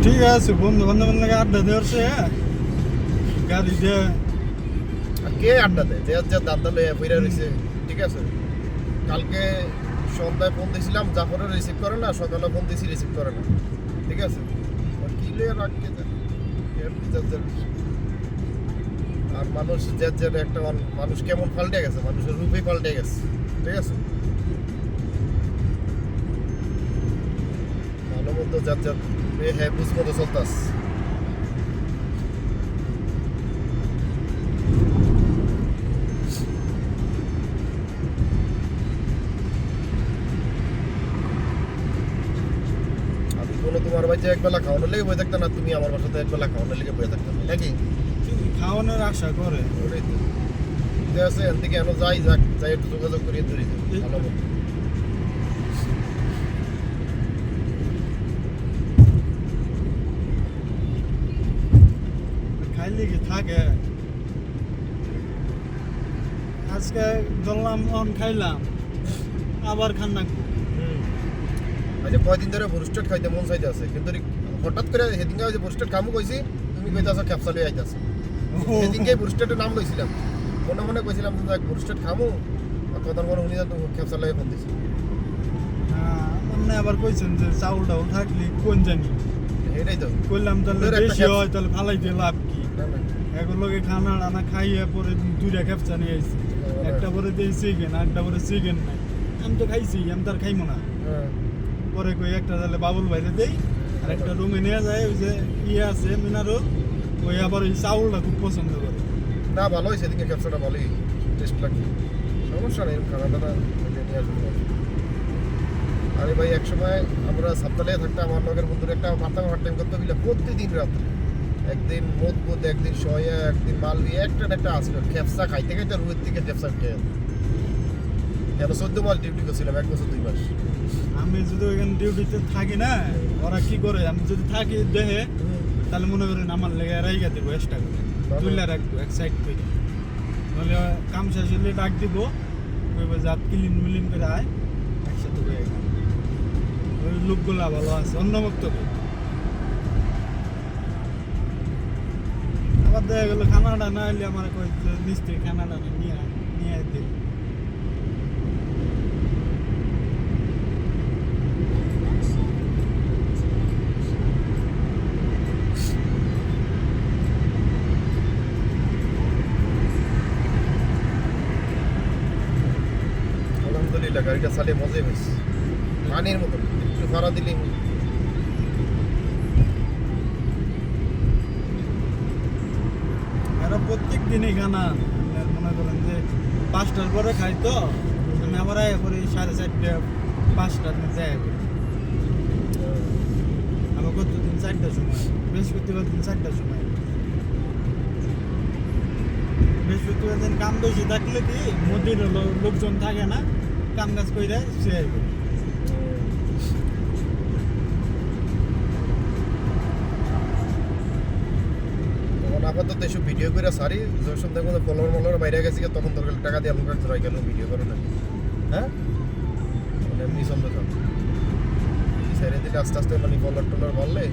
ঠিক আছে, বন্ধু বান্ধব লাগে আড্ডা দেওয়ারছে গাড়ি দিয়ে। আর কে আড্ডা দেয়? যে দাদা লইয়া বইরা রইছে, ঠিক আছে। কালকে সন্ধ্যায় ফোন দিয়েছিলাম, জাফরও রিসিভ করে না, সকালে ফোন দিয়েছি রিসিভ করে না, ঠিক আছে। আর কি লইয়া রাখতে আর মানুষ যে একটা মানুষ কেমন পাল্টে গেছে, মানুষের রূপেই পাল্টে গেছে, ঠিক আছে। ভালো মতো যার হ্যাঁ বুঝ মতো চলতাস। আমি কোনো তোমার বাড়িতে একবেলা খাওয়ানোর লেগে বয়ে থাকতাম না, তুমি আমার বাসাতে একবেলা খাওয়ানোর লেগে বয়ে থাকতাম নাকি? খাওয়ানোর আশা করে ওটাই তো ঠিক আছে। এর থেকে এখনো যাই একটু যোগাযোগ করিয়ে ধরে ভালো মতো। খাইলে কি থাকে। আজকে ধরলাম খাইলাম, আবার খান না। আচ্ছা, কয়দিন ধরে ভুরস্টেট খাইতে মন চাইতে আছে, কিন্তু হঠাৎ করে সেদিনকে যে ভুরস্টেট খামু কইছি, তুমি কইতাছো ক্যাপসা লই আইতাছো। সেদিনকে ভুরস্টেটের নাম লইছিলাম, মনে মনে কইছিলাম যে ভুরস্টেট খামু, আর কথা মনে উনি তো ক্যাপসা লই ফোন দিছি। আপনি আবার কইছেন যে চাউল ডাউল থাকলে কোন জানি, এটাই তো করলাম তাহলে বেশি হয়, তাহলে ফালাই দিয়ে লাভ কি। এগুলোকে খানা টানা খাইয়ে পরে দুইটা ক্যাপচা নিয়ে আইছি, একটা পরে দিয়ে চিকেন, একটা পরে চিকেন নাই। আমি তো খাইছি, আমি তো আর খাইবো না। পরে কই একটা তাহলে বাবুল বাইরে দেই, আর একটা রুমে নিয়ে যায়। ওই যে ইয়ে আছে মিনারো, ওই আবার ওই চাউলটা খুব পছন্দ করে। না ভালো হয়েছে, এদিকে ক্যাপসাটা ভালোই টেস্ট লাগছে, সমস্যা নেই। খানা দানা নিয়ে আসবো। আরে ভাই, একসময় আমরা সাপ্তাহে থাকতাম, আমার লগের বন্ধুর একটা মাথা টাইম করতে গেলে প্রতিদিন রাত্রে একদিন মদ, একদিন সয়া, একদিন মালবি, একটা আসলো খেপসা খাইতে খাইতে রুয়ের থেকে খেপসা খেয়ে কেন 14 মাস ডিউটি করছিলাম, 1 বছর 2 মাস। আমি যদি ওইখানে ডিউটিতে থাকি না, ওরা কি করে, আমি যদি থাকি দেহে, তাহলে মনে করেন আমার লেগে রাইগা দিব, এক্সট্রা করে তুলে রাখবো এক সাইড থেকে। নাহলে কাম শেষ হলে ডাক দিব, কইব জাত ক্লিন মিলিন করে আয়, একসাথে হয়ে গেল। ওই লোকগুলা ভালো আছে, অন্যমুক্ত। আবার দেখা গেলো খানাটা না হলে আমার মিস্ত্রি খানাটা নিয়ে নিয়ে দিই। আলহামদুলিল্লাহ, গাড়িটা চালিয়ে মজাই হয়েছে, পানির মতো একটু ভাড়া দিলেই। এরা প্রত্যেক দিনই খানা মনে করেন যে 5টার পরে খাই, তো আমি আবার আয় করি 4:30 5টার মধ্যে আয় করি। আবার কতদিন 4টার সময়, বৃহস্পতিবার দিন 4টার সময়। বৃহস্পতিবার দিন কাম বেশি থাকলে কি মন্দির লোকজন থাকে না, কাম কাজ করে সে আয় করি। আপাতত এসব ভিডিও করে সারি, যখন দেখো ফলোয়ার বাইরে গেছি, তখন তোর টাকা দিয়ে লোক রাখতে হয়, কেন ভিডিও করে না? হ্যাঁ, এমনি চলতে থাক। সাইডে দিলে আস্তে আস্তে মানে ফলোয়ার টলার বাড়লে